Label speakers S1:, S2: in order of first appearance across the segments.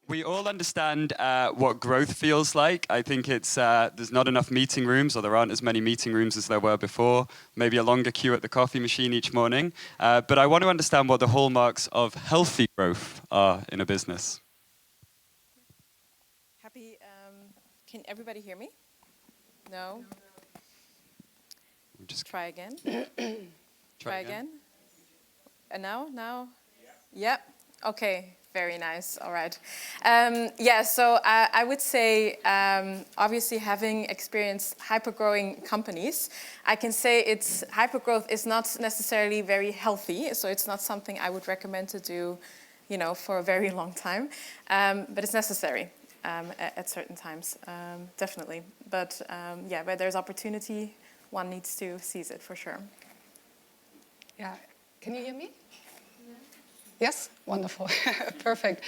S1: We all understand what growth feels like. I think it's there's not enough meeting rooms, or there aren't as many meeting rooms as there were before. Maybe a longer queue at the coffee machine each morning. But I want to understand what the hallmarks of healthy growth are in a business.
S2: Happy. Can everybody hear me? No?
S1: Just
S2: try again.
S1: try again.
S2: And now? Yeah. Okay. Very nice. All right. So I would say, obviously, having experienced hyper-growing companies, I can say hyper-growth is not necessarily very healthy. So it's not something I would recommend to do, for a very long time. But it's necessary at certain times, definitely. But where there's opportunity, one needs to seize it for sure.
S3: Yeah. Can you hear me? Yes? Wonderful. Perfect.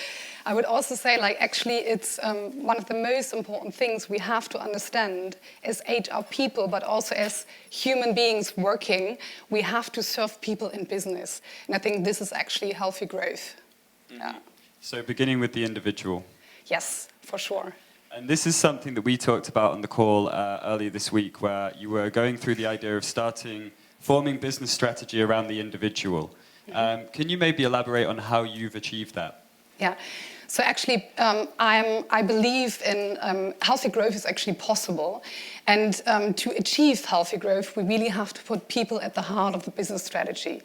S3: I would also say, actually, it's one of the most important things we have to understand as HR people, but also as human beings working. We have to serve people in business. And I think this is actually healthy growth. Mm-hmm. Yeah.
S1: So beginning with the individual.
S3: Yes, for sure.
S1: And this is something that we talked about on the call earlier this week, where you were going through the idea of forming business strategy around the individual. Can you maybe elaborate on how you've achieved that?
S3: Yeah. So actually, I believe in healthy growth is actually possible. And to achieve healthy growth, we really have to put people at the heart of the business strategy.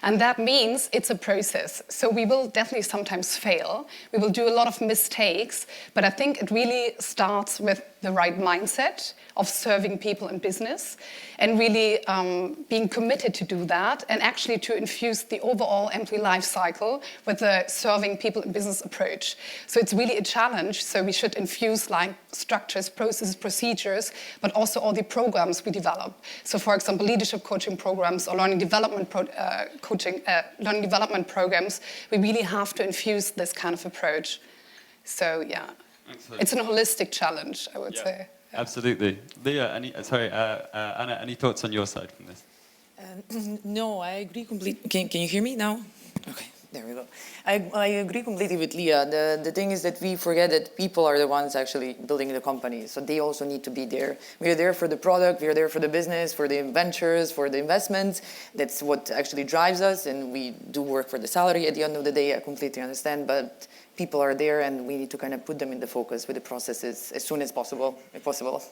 S3: And that means it's a process. So we will definitely sometimes fail. We will do a lot of mistakes. But I think it really starts with the right mindset of serving people in business and really being committed to do that and actually to infuse the overall employee life cycle with the serving people in business approach. So it's really a challenge. So we should infuse structures, processes, procedures, but also all the programs we develop. So for example, leadership coaching programs or learning development programs, we really have to infuse this kind of approach. So yeah, excellent. It's a holistic challenge, I would say.
S1: Absolutely. Lia, Anna, any thoughts on your side from this?
S4: No, I agree completely. Can you hear me now? Okay, there we go. I agree completely with Lia. The thing is that we forget that people are the ones actually building the company, so they also need to be there. We are there for the product, we are there for the business, for the ventures, for the investments. That's what actually drives us, and we do work for the salary at the end of the day. I completely understand, but people are there, and we need to kind of put them in the focus with the processes as soon as possible, if possible.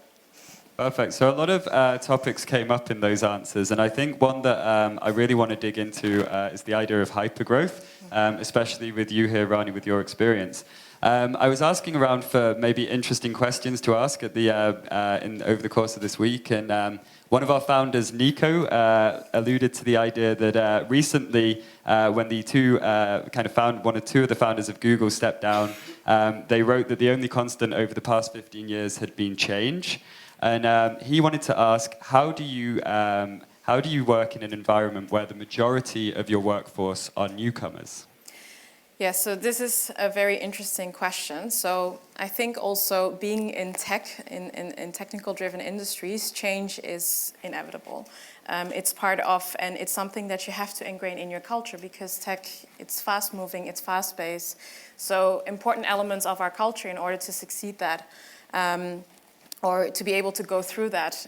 S1: Perfect. So a lot of topics came up in those answers, and I think one that I really want to dig into is the idea of hypergrowth, especially with you here, Rani, with your experience. I was asking around for maybe interesting questions to ask at over the course of this week, and one of our founders, Nico, alluded to the idea that recently, when the two of the founders of Google stepped down, they wrote that the only constant over the past 15 years had been change. And he wanted to ask, how do you work in an environment where the majority of your workforce are newcomers?
S2: Yeah, so this is a very interesting question. So I think also being in tech, in technical-driven industries, change is inevitable. It's part of, and it's something that you have to ingrain in your culture because tech, it's fast-moving, it's fast-paced. So important elements of our culture in order to succeed that, or to be able to go through that.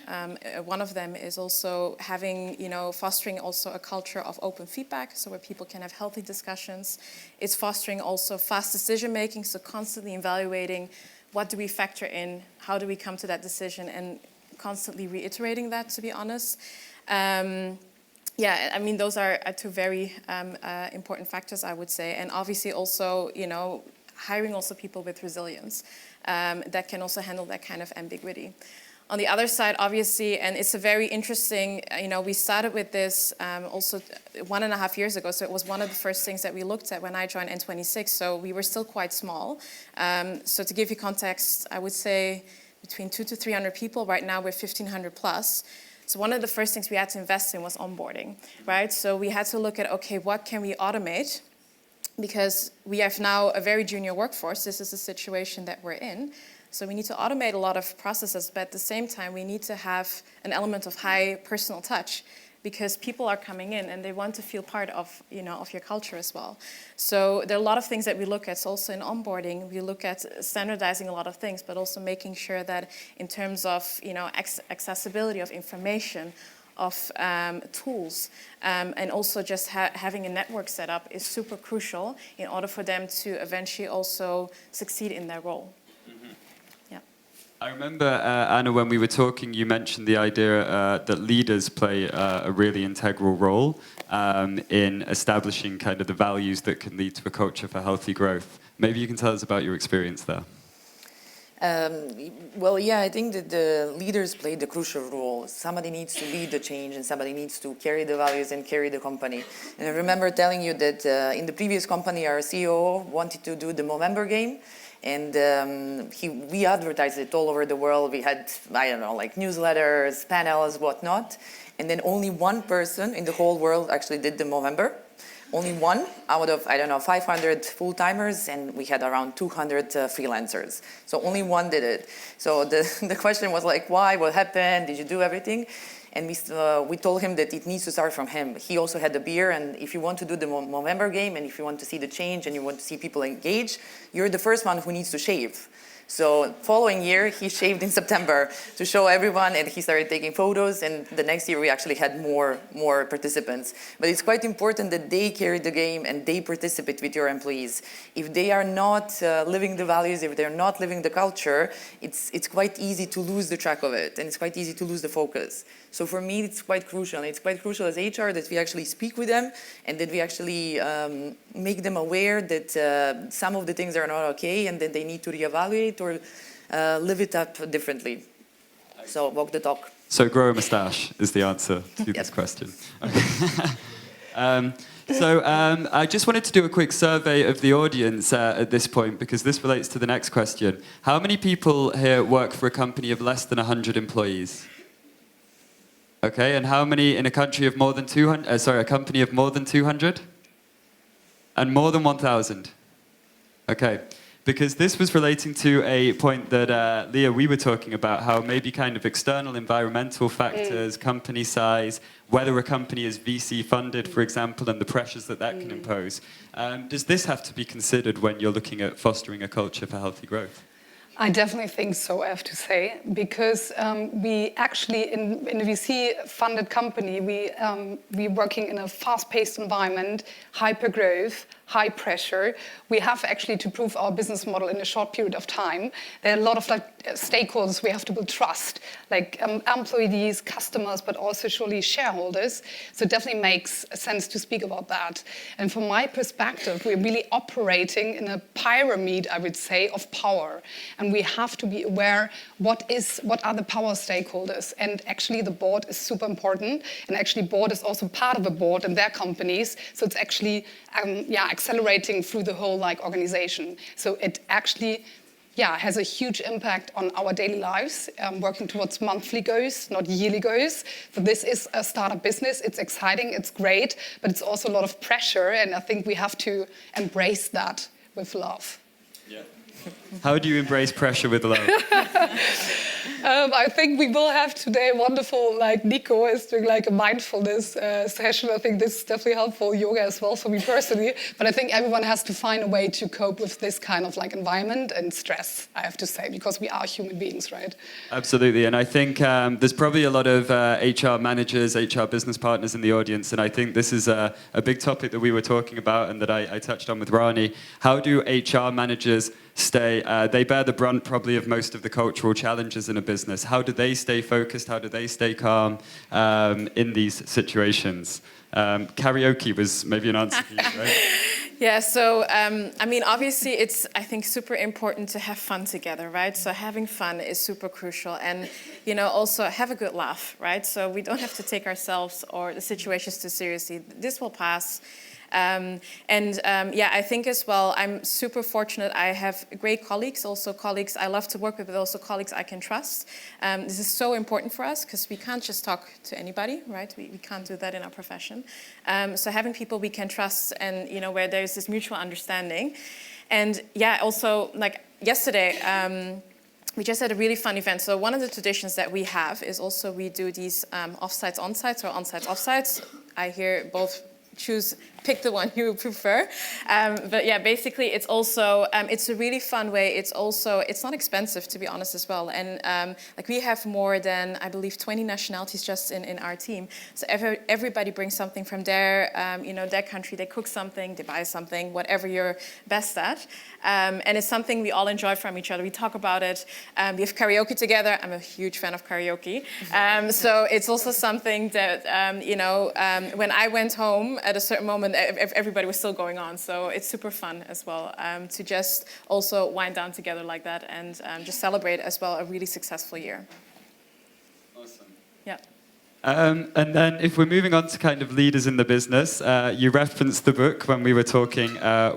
S2: One of them is also having, fostering also a culture of open feedback, so where people can have healthy discussions. It's fostering also fast decision making, so constantly evaluating what do we factor in, how do we come to that decision, and constantly reiterating that, to be honest. Those are two very important factors, I would say. And obviously also, hiring also people with resilience. That can also handle that kind of ambiguity. On the other side, obviously, and it's a very interesting, we started with this also 1.5 years ago, so it was one of the first things that we looked at when I joined N26, so we were still quite small. So to give you context, I would say between 200 to 300 people. Right now we're 1,500 plus. So one of the first things we had to invest in was onboarding, right? So we had to look at, okay, what can we automate? Because we have now a very junior workforce. This is the situation that we're in. So we need to automate a lot of processes, but at the same time, we need to have an element of high personal touch. because people are coming in and they want to feel part of, of your culture as well. So there are a lot of things that we look at. So also in onboarding, we look at standardizing a lot of things, but also making sure that in terms of, accessibility of information, of tools, and also just having a network set up is super crucial in order for them to eventually also succeed in their role.
S1: I remember, Anna, when we were talking, you mentioned the idea that leaders play a really integral role in establishing kind of the values that can lead to a culture for healthy growth. Maybe you can tell us about your experience there.
S4: Well, yeah, I think that the leaders play the crucial role. Somebody needs to lead the change and somebody needs to carry the values and carry the company. And I remember telling you that in the previous company, our CEO wanted to do the Movember game. And we advertised it all over the world. We had, I don't know, like newsletters, panels, whatnot. And then only one person in the whole world actually did the Movember. Only one out of, 500 full-timers, and we had around 200 freelancers. So only one did it. So the question was like, why? What happened? Did you do everything? And we told him that it needs to start from him. He also had the beer, and if you want to do the Movember game, and if you want to see the change, and you want to see people engage, you're the first one who needs to shave. So following year, he shaved in September to show everyone, and he started taking photos, and the next year we actually had more participants. But it's quite important that they carry the game and they participate with your employees. If they are not living the values, if they're not living the culture, it's quite easy to lose the track of it, and it's quite easy to lose the focus. So for me, it's quite crucial. It's quite crucial as HR that we actually speak with them and that we actually make them aware that some of the things are not okay and that they need to reevaluate or live it up differently. So walk the talk.
S1: So grow a moustache is the answer to this question. Okay. So I just wanted to do a quick survey of the audience at this point, because this relates to the next question. How many people here work for a company of less than 100 employees? Okay, and how many in a country of more than 200? A company of more than 200? And more than 1,000? Okay, because this was relating to a point that, Lia, we were talking about, how maybe kind of external environmental factors, company size, whether a company is VC funded, for example, and the pressures that can impose. Does this have to be considered when you're looking at fostering a culture for healthy growth?
S3: I definitely think so, I have to say, because we actually, in a VC-funded company, we're working in a fast-paced environment, hyper-growth, high pressure. We have actually to prove our business model in a short period of time. There are a lot of stakeholders we have to build trust, like employees, customers, but also surely shareholders. So it definitely makes sense to speak about that. And from my perspective, we're really operating in a pyramid, I would say, of power. And we have to be aware what are the power stakeholders. And actually the board is super important. And actually board is also part of a board in their companies. So it's actually accelerating through the whole organization. So it actually has a huge impact on our daily lives, working towards monthly goals, not yearly goals. So this is a startup business. It's exciting, it's great, but it's also a lot of pressure. And I think we have to embrace that with love.
S1: Yeah. How do you embrace pressure with love?
S3: I think we will have today a wonderful, Nico is doing a mindfulness session. I think this is definitely helpful, yoga as well for me personally. But I think everyone has to find a way to cope with this kind of environment and stress, I have to say, because we are human beings, right?
S1: Absolutely. And I think there's probably a lot of HR managers, HR business partners in the audience. And I think this is a big topic that we were talking about and that I touched on with Rani. How do HR managers they bear the brunt probably of most of the cultural challenges in a business. How do they stay focused? How do they stay calm in these situations? Karaoke was maybe an answer for you, right?
S2: Yeah, so obviously it's, I think, super important to have fun together, right? So having fun is super crucial, and also have a good laugh, right? So we don't have to take ourselves or the situations too seriously. This will pass. I think as well, I'm super fortunate. I have great colleagues, also colleagues I love to work with, but also colleagues I can trust. This is so important for us because we can't just talk to anybody, right? We can't do that in our profession. So having people we can trust and, where there's this mutual understanding. And also yesterday, we just had a really fun event. So one of the traditions that we have is also we do these offsites, onsites, or onsites, offsites. I hear both. Pick the one you prefer. But yeah, basically it's also, it's a really fun way. It's not expensive, to be honest, as well. And like we have more than, I believe, 20 nationalities just in our team. So everybody brings something from their, their country. They cook something, they buy something, whatever you're best at. And it's something we all enjoy from each other. We talk about it. We have karaoke together. I'm a huge fan of karaoke. So it's also something that, when I went home at a certain moment, everybody was still going on. So it's super fun as well to just also wind down together like that and just celebrate as well a really successful year.
S1: Awesome.
S2: Yeah.
S1: And then if we're moving on to kind of leaders in the business, you referenced the book when we were talking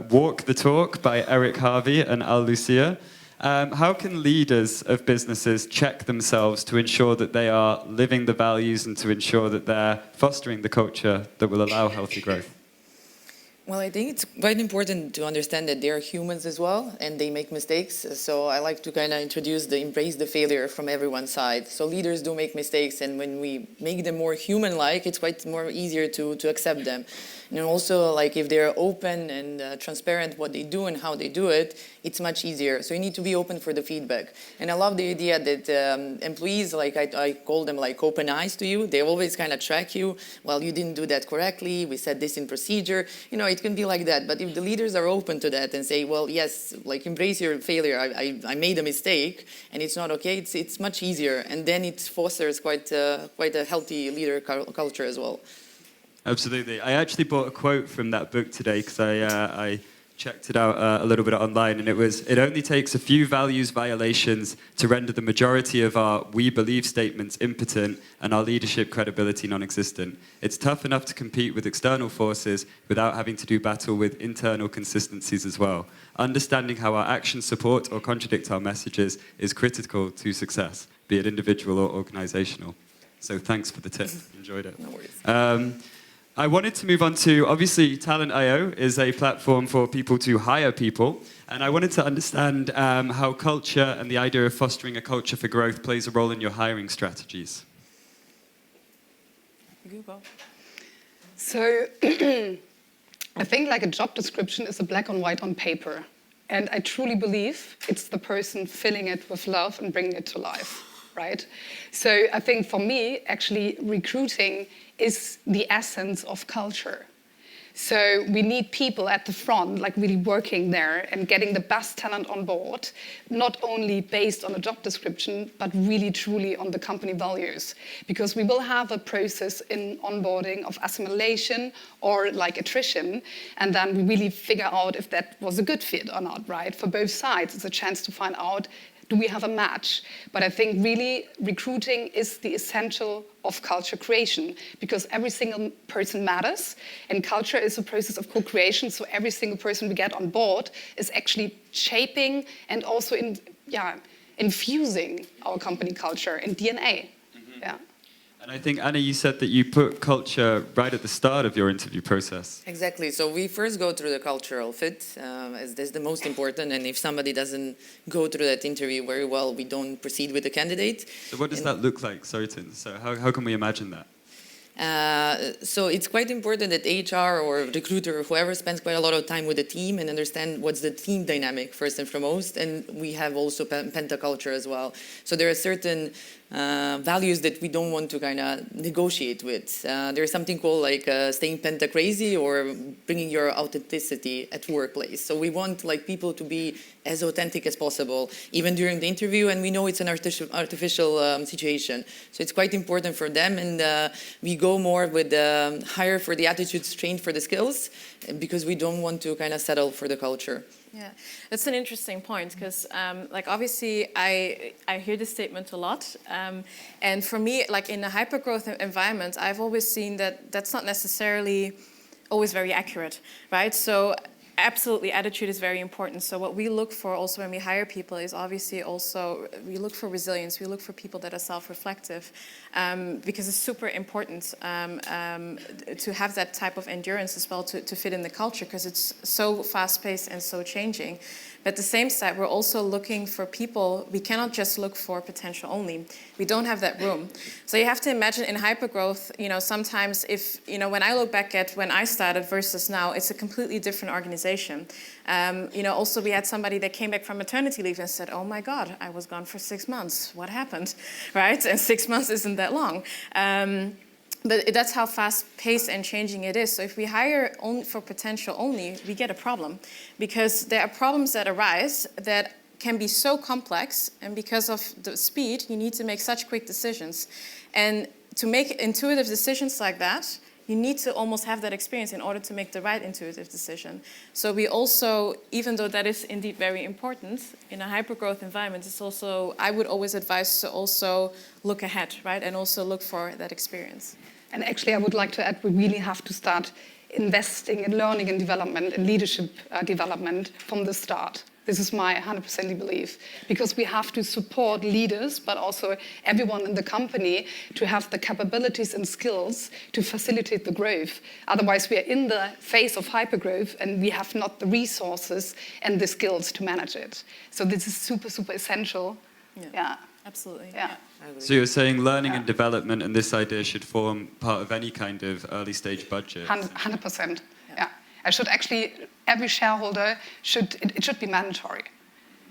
S1: Walk the Talk by Eric Harvey and Al Lucia. How can leaders of businesses check themselves to ensure that they are living the values and to ensure that they're fostering the culture that will allow healthy growth?
S4: Well, I think it's quite important to understand that they are humans as well, and they make mistakes. So I like to kind of introduce embrace the failure from everyone's side. So leaders do make mistakes, and when we make them more human-like, it's quite more easier to accept them. And also, like if they're open and transparent what they do and how they do it, it's much easier. So you need to be open for the feedback. And I love the idea that employees, like I call them like open eyes to you. They always kind of track you. Well, you didn't do that correctly. We said this in procedure. It can be like that. But if the leaders are open to that and say, well, yes, like embrace your failure. I made a mistake and it's not okay. It's much easier. And then it fosters quite a healthy leader culture as well.
S1: Absolutely. I actually bought a quote from that book today because I checked it out a little bit online, and it only takes a few values violations to render the majority of our we believe statements impotent and our leadership credibility non-existent. It's tough enough to compete with external forces without having to do battle with internal consistencies as well. Understanding how our actions support or contradict our messages is critical to success, be it individual or organizational. So thanks for the tip. Enjoyed it.
S4: No worries.
S1: I wanted to move on to, obviously, talent.io is a platform for people to hire people. And I wanted to understand how culture and the idea of fostering a culture for growth plays a role in your hiring strategies.
S3: So I think like a job description is a black and white on paper. And I truly believe it's the person filling it with love and bringing it to life, right? So I think for me, actually, recruiting is the essence of culture. So we need people at the front, like really working there and getting the best talent on board, not only based on a job description, but really truly on the company values. Because we will have a process in onboarding of assimilation or like attrition, and then we really figure out if that was a good fit or not, right? For both sides, it's a chance to find out, do we have a match? But I think really recruiting is the essential of culture creation, because every single person matters, and culture is a process of co-creation. So every single person we get on board is actually shaping and also infusing our company culture and DNA. Mm-hmm. Yeah.
S1: And I think, Anna, you said that you put culture right at the start of your interview process.
S4: Exactly. So we first go through the cultural fit, as that's the most important. And if somebody doesn't go through that interview very well, we don't proceed with the candidate.
S1: So what does that look like? Sorry, Tim. So how can we imagine that?
S4: So it's quite important that HR or recruiter or whoever spends quite a lot of time with the team and understand what's the team dynamic first and foremost. And we have also Penta culture as well. So there are certain values that we don't want to kind of negotiate with. There's something called like staying Penta crazy or bringing your authenticity at workplace. So we want like people to be as authentic as possible, even during the interview. And we know it's an artificial situation. So it's quite important for them. And we go more with hire for the attitudes, train for the skills, because we don't want to kind of settle for the culture.
S2: Yeah, that's an interesting point because, like, obviously, I hear this statement a lot, and for me, like in a hypergrowth environment, I've always seen that that's not necessarily always very accurate, right? So Absolutely, attitude is very important. So what we look for also when we hire people is obviously also, we look for resilience. We look for people that are self-reflective, because it's super important to have that type of endurance as well to fit in the culture, because it's so fast-paced and so changing. But at the same side, we're also looking for people. We cannot just look for potential only. We don't have that room. So you have to imagine in hypergrowth, sometimes if, when I look back at when I started versus now, it's a completely different organization. Also we had somebody that came back from maternity leave and said, oh my God, I was gone for 6 months. What happened, right? And 6 months isn't that long. But that's how fast-paced and changing it is. So if we hire only for potential only, we get a problem. Because there are problems that arise that can be so complex, and because of the speed, you need to make such quick decisions. And to make intuitive decisions like that, you need to almost have that experience in order to make the right intuitive decision. So we also, even though that is indeed very important, in a hypergrowth environment, it's also, I would always advise to also look ahead, right? And also look for that experience.
S3: And actually, I would like to add, we really have to start investing in learning and development and leadership development from the start. This is my 100% belief, because we have to support leaders, but also everyone in the company to have the capabilities and skills to facilitate the growth. Otherwise, we are in the phase of hypergrowth and we have not the resources and the skills to manage it. So this is super, super essential. Yeah.
S2: Absolutely.
S3: Yeah.
S1: So you're saying learning and development and this idea should form part of any kind of early stage budget?
S3: 100%. Yeah. I should actually, every shareholder it should be mandatory.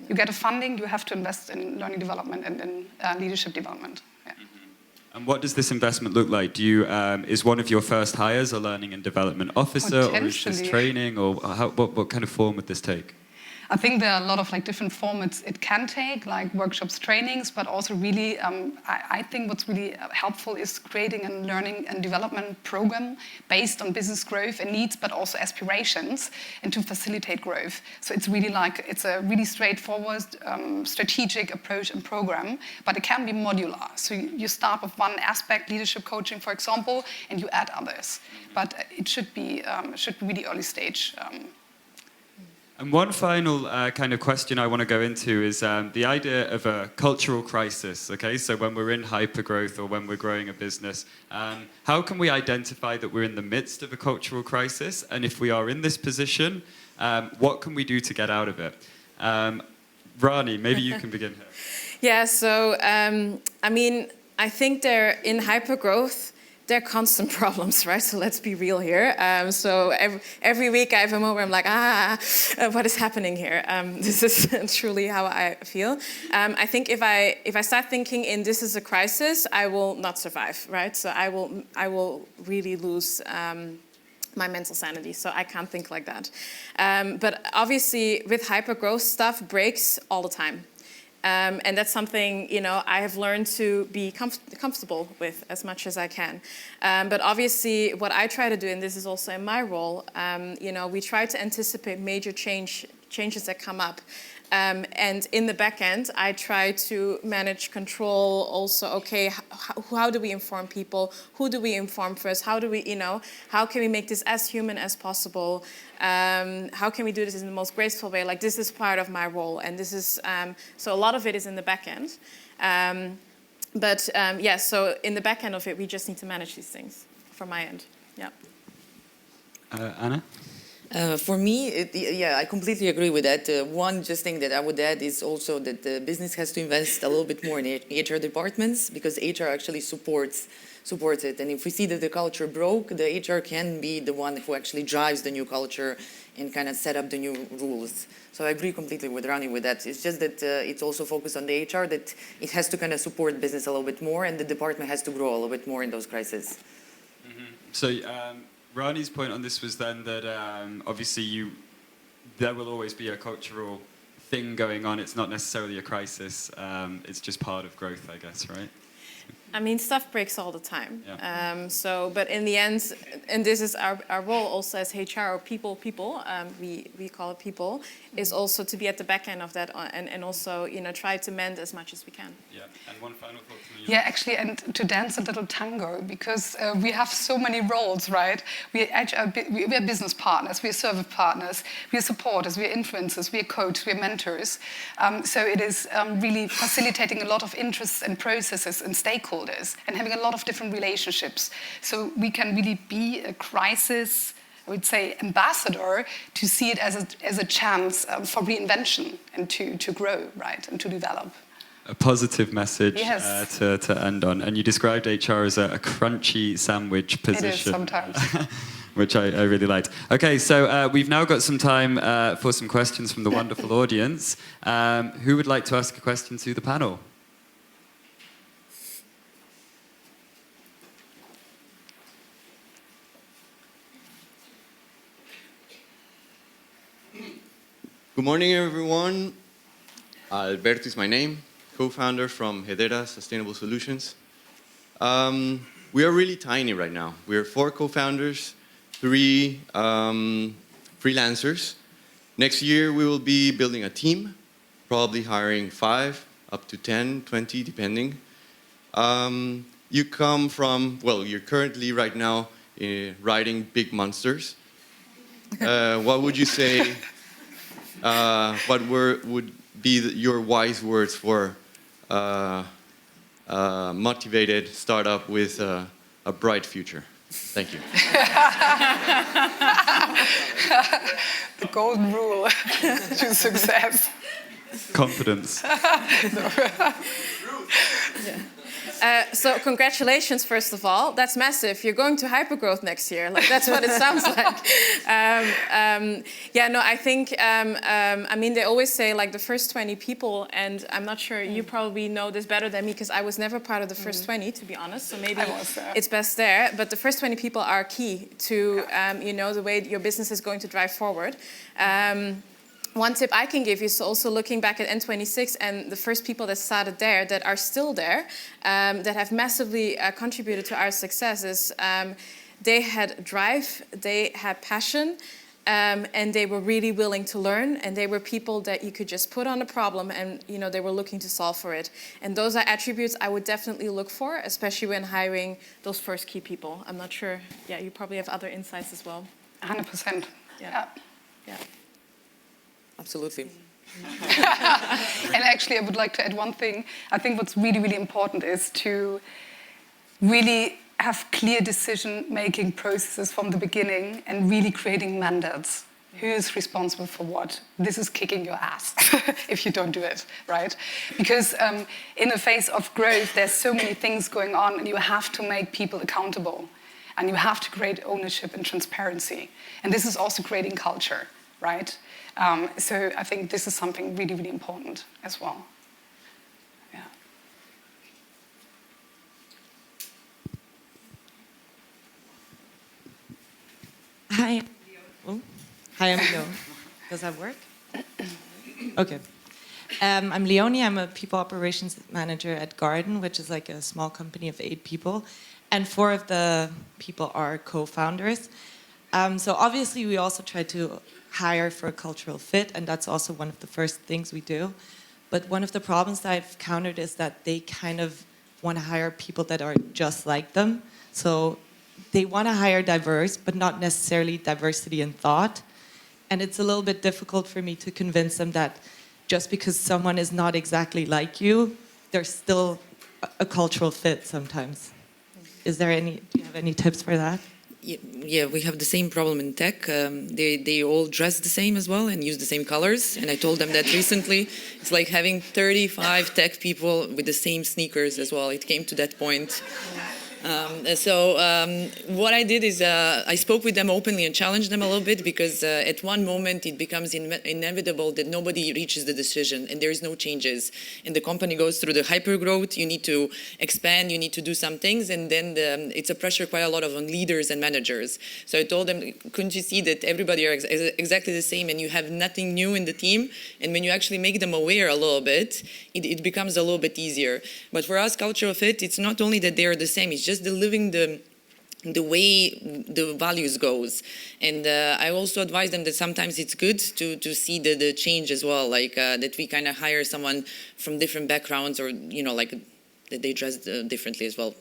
S3: You get a funding, you have to invest in learning development and in leadership development. Yeah.
S1: And what does this investment look like? Do you is one of your first hires a learning and development officer, or is this training, or what kind of form would this take?
S3: I think there are a lot of different formats it can take, like workshops, trainings, but also really, I think what's really helpful is creating a learning and development program based on business growth and needs, but also aspirations, and to facilitate growth. So it's really it's a really straightforward, strategic approach and program, but it can be modular. So you start with one aspect, leadership coaching, for example, and you add others. But it should be really early stage.
S1: And one final kind of question I want to go into is the idea of a cultural crisis, okay? So when we're in hypergrowth or when we're growing a business, how can we identify that we're in the midst of a cultural crisis? And if we are in this position, what can we do to get out of it? Rani, maybe you can begin here.
S2: Yeah, so, I think they're in hypergrowth. They're constant problems, right? So let's be real here. So every week I have a moment where I'm like, what is happening here? This is truly how I feel. I think if I start thinking in this is a crisis, I will not survive, right? So I will really lose my mental sanity. So I can't think like that. But obviously with hypergrowth, stuff breaks all the time. And that's something, I have learned to be comfortable with as much as I can. But obviously, what I try to do, and this is also in my role, we try to anticipate major changes that come up. And in the back end, I try to manage control also, okay, how do we inform people? Who do we inform first? How do we, how can we make this as human as possible? How can we do this in the most graceful way? Like, this is part of my role. And this is, so a lot of it is in the back end. So in the back end of it, we just need to manage these things from my end. Yeah.
S1: Anna?
S4: For me, I completely agree with that. One just thing that I would add is also that the business has to invest a little bit more in HR departments, because HR actually supports it. And if we see that the culture broke, the HR can be the one who actually drives the new culture and kind of set up the new rules. So I agree completely with Rani with that. It's just that it's also focused on the HR, that it has to kind of support business a little bit more, and the department has to grow a little bit more in those crises.
S1: Mm-hmm. So Rani's point on this was then that obviously there will always be a cultural thing going on. It's not necessarily a crisis. It's just part of growth, I guess, right?
S2: I mean, stuff breaks all the time.
S1: Yeah.
S2: But in the end, and this is our role also as HR or people, we call it people, is also to be at the back end of that and also, try to mend as much as we can.
S1: Yeah, and one final thought from you.
S3: Yeah, actually, and to dance a little tango, because we have so many roles, right? We are business partners, we are service partners, we are supporters, we are influencers, we are coaches, we are mentors. So it is really facilitating a lot of interests and processes and stakeholders and having a lot of different relationships. So we can really be a crisis, I would say, ambassador to see it as a chance for reinvention and to grow, right, and to develop.
S1: A positive message
S3: Yes.
S1: to end on. And you described HR as a crunchy sandwich position.
S3: It is sometimes.
S1: Which I really liked. Okay, so we've now got some time for some questions from the wonderful audience. Who would like to ask a question to the panel?
S5: Good morning, everyone. Alberto is my name, co-founder from Hedera Sustainable Solutions. We are really tiny right now. We are 4 co-founders, 3 freelancers. Next year, we will be building a team, probably hiring 5, up to 10, 20, depending. You come from, well, you're currently right now riding big monsters. What would you say? What would be your wise words for a motivated startup with a bright future? Thank you.
S3: The golden rule to success.
S1: Confidence.
S2: So congratulations, first of all. That's massive. You're going to hypergrowth next year. Like, that's what it sounds like. I think, I mean, they always say, like, the first 20 people, and I'm not sure, you probably know this better than me, because I was never part of the first 20, to be honest, so maybe it's best there. But the first 20 people are key to, the way your business is going to drive forward. One tip I can give you is also looking back at N26 and the first people that started there, that are still there, that have massively contributed to our successes. They had drive, they had passion, and they were really willing to learn, and they were people that you could just put on a problem and they were looking to solve for it. And those are attributes I would definitely look for, especially when hiring those first key people. I'm not sure, you probably have other insights as well.
S3: 100%. Yeah.
S4: Absolutely.
S3: And actually, I would like to add one thing. I think what's really, really important is to really have clear decision-making processes from the beginning and really creating mandates. Who is responsible for what? This is kicking your ass if you don't do it, right? Because in the face of growth, there's so many things going on, and you have to make people accountable. And you have to create ownership and transparency. And this is also creating culture, right? So I think this is something really, really important as well. Yeah.
S6: Hi. Oh. Hi, I'm Leo. Does that work? Okay. I'm Leonie. I'm a people operations manager at Garden, which is like a small company of 8 people. And 4 of the people are co-founders. So obviously we also try to hire for a cultural fit, and that's also one of the first things we do. But one of the problems that I've encountered is that they kind of want to hire people that are just like them. So they want to hire diverse, but not necessarily diversity in thought. And it's a little bit difficult for me to convince them that just because someone is not exactly like you, there's still a cultural fit sometimes. Do you have any tips for that?
S4: Yeah, we have the same problem in tech. They all dress the same as well and use the same colors. And I told them that recently. It's like having 35 tech people with the same sneakers as well. It came to that point. What I did is I spoke with them openly and challenged them a little bit, because at one moment it becomes inevitable that nobody reaches the decision and there is no changes. And the company goes through the hypergrowth, you need to expand, you need to do some things, and then it's a pressure quite a lot on leaders and managers. So I told them, couldn't you see that everybody are exactly the same and you have nothing new in the team? And when you actually make them aware a little bit, it becomes a little bit easier. But for us, cultural fit, it's not only that they are the same, it's just the living the way the values goes. And I also advise them that sometimes it's good to see the change as well, like that we kind of hire someone from different backgrounds, or, like that they dress differently as well.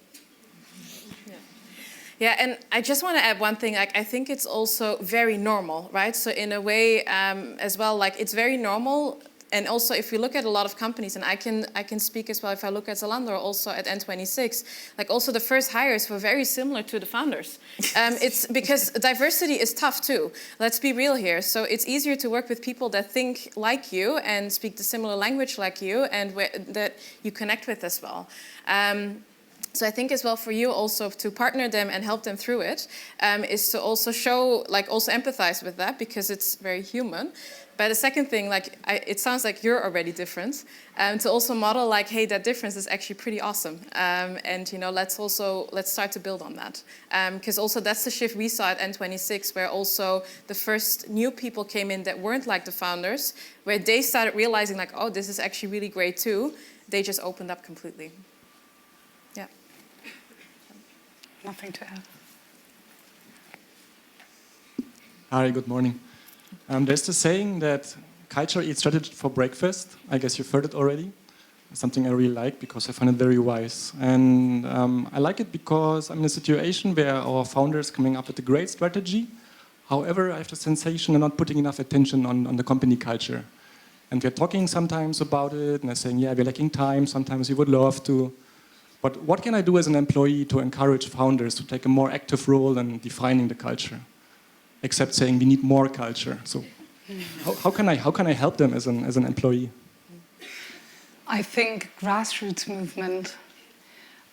S2: Yeah, and I just want to add one thing. Like, I think it's also very normal, right? So in a way, as well, like it's very normal. And also, if you look at a lot of companies, and I can speak as well. If I look at Zalando, also at N26, like also the first hires were very similar to the founders. It's because diversity is tough too. Let's be real here. So it's easier to work with people that think like you and speak the similar language like you, and that you connect with as well. So I think as well for you also to partner them and help them through it is to also show, like also empathize with that, because it's very human. But the second thing, like it sounds like you're already different, to also model like, hey, that difference is actually pretty awesome, and let's start to build on that, because also that's the shift we saw at N26, where also the first new people came in that weren't like the founders, where they started realizing like, oh, this is actually really great too. They just opened up completely. Yeah.
S3: Nothing to add.
S7: Hi, good morning. There's the saying that culture eats strategy for breakfast. I guess you've heard it already. Something I really like because I find it very wise. And I like it because I'm in a situation where our founders coming up with a great strategy. However, I have the sensation they're not putting enough attention on the company culture. And we're talking sometimes about it, and they're saying, yeah, we're lacking time. Sometimes we would love to. But what can I do as an employee to encourage founders to take a more active role in defining the culture? Except saying we need more culture. So how can I help them as an employee?
S3: I think grassroots movement.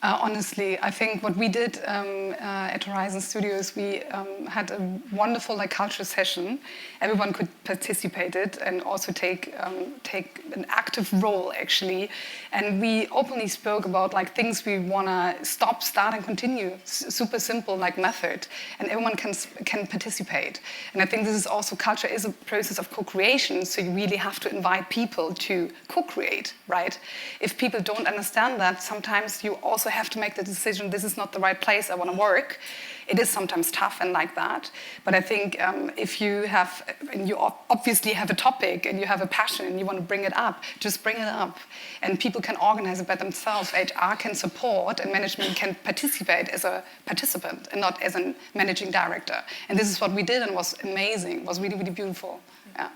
S3: Honestly, I think what we did at Horizon Studios, we had a wonderful culture session. Everyone could participate it and also take an active role actually. And we openly spoke about things we want to stop, start, and continue. Super simple method, and everyone can participate. And I think this is also, culture is a process of co-creation. So you really have to invite people to co-create, right? If people don't understand that, sometimes you also have to make the decision, this is not the right place I want to work. It is sometimes tough and like that. But I think if you have, and you obviously have a topic and you have a passion and you want to bring it up, just bring it up. And people can organize it by themselves. HR can support and management can participate as a participant and not as a managing director. And this is what we did and was amazing, was really, really beautiful. Yeah.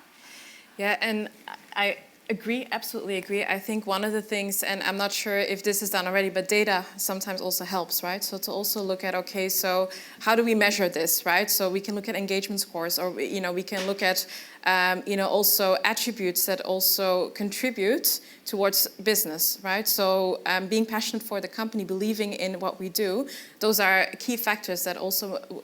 S2: Yeah, and I agree, absolutely agree. I think one of the things, and I'm not sure if this is done already, but data sometimes also helps, right? So to also look at, okay, so how do we measure this, right? So we can look at engagement scores, or we can look at also attributes that also contribute towards business, right? So being passionate for the company, believing in what we do, those are key factors that also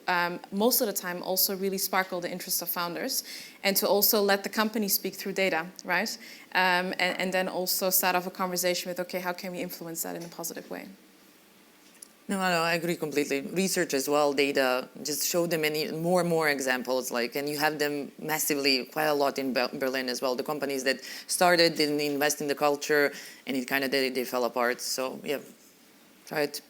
S2: most of the time also really sparkle the interest of founders, and to also let the company speak through data, right? And then also start off a conversation with, okay, how can we influence that in a positive way?
S4: No, I agree completely. Research as well, data, just show them more and more examples, and you have them massively, quite a lot in Berlin as well. The companies that started, didn't invest in the culture, and it kind of, they fell apart. So yeah, try it.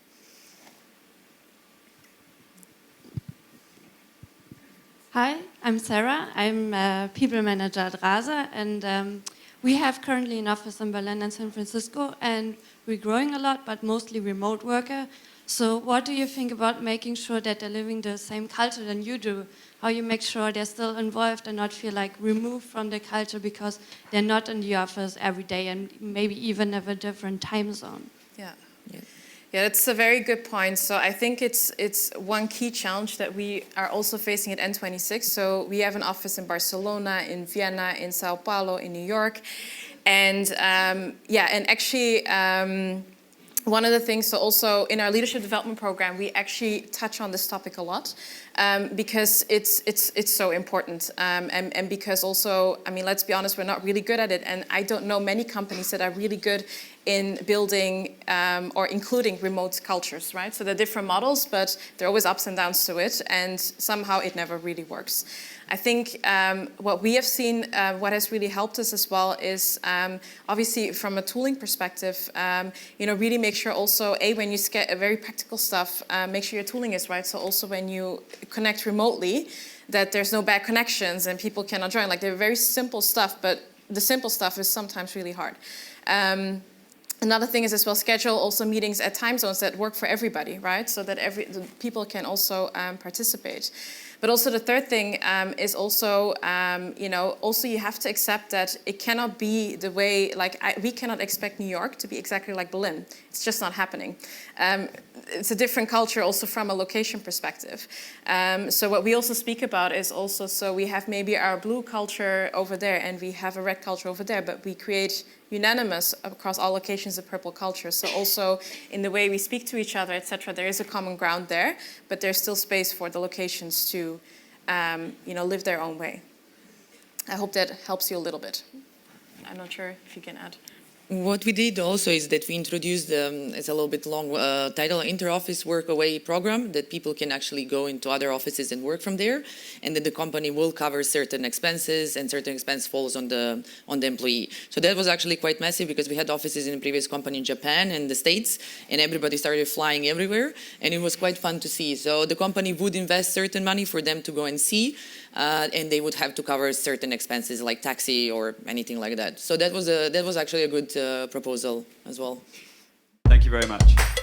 S8: Hi, I'm Sarah. I'm a people manager at Rasa, and we have currently an office in Berlin and San Francisco, and we're growing a lot, but mostly remote worker. So what do you think about making sure that they're living the same culture than you do? How you make sure they're still involved and not feel removed from the culture because they're not in the office every day and maybe even have a different time zone?
S2: Yeah. Yeah, that's a very good point. So I think it's one key challenge that we are also facing at N26. So we have an office in Barcelona, in Vienna, in Sao Paulo, in New York. And actually one of the things, so also in our leadership development program, we actually touch on this topic a lot. because it's so important. And because also, I mean, let's be honest, we're not really good at it. And I don't know many companies that are really good in building or including remote cultures, right? So there are different models, but there are always ups and downs to it, and somehow it never really works. I think what we have seen, what has really helped us as well is obviously from a tooling perspective, really make sure also, when you get very practical stuff, make sure your tooling is right. So also when you connect remotely, that there's no bad connections and people cannot join. Like they're very simple stuff, but the simple stuff is sometimes really hard. Another thing is as well, schedule also meetings at time zones that work for everybody, right? So that the people can also participate. But also the third thing is also, also you have to accept that it cannot be the way, we cannot expect New York to be exactly like Berlin. It's just not happening. It's a different culture also from a location perspective. So what we also speak about is also, so we have maybe our blue culture over there and we have a red culture over there, but we create unanimous across all locations of purple culture. So also in the way we speak to each other, etc., there is a common ground there, but there's still space for the locations to, live their own way. I hope that helps you a little bit. I'm not sure if you can add.
S4: What we did also is that we introduced, it's a little bit long title, Inter-Office Workaway program, that people can actually go into other offices and work from there, and that the company will cover certain expenses, and certain expense falls on the employee. So that was actually quite massive because we had offices in the previous company in Japan and the States, and everybody started flying everywhere, and it was quite fun to see. So the company would invest certain money for them to go and see, and they would have to cover certain expenses like taxi or anything like that. So that was actually a good proposal as well.
S1: Thank you very much.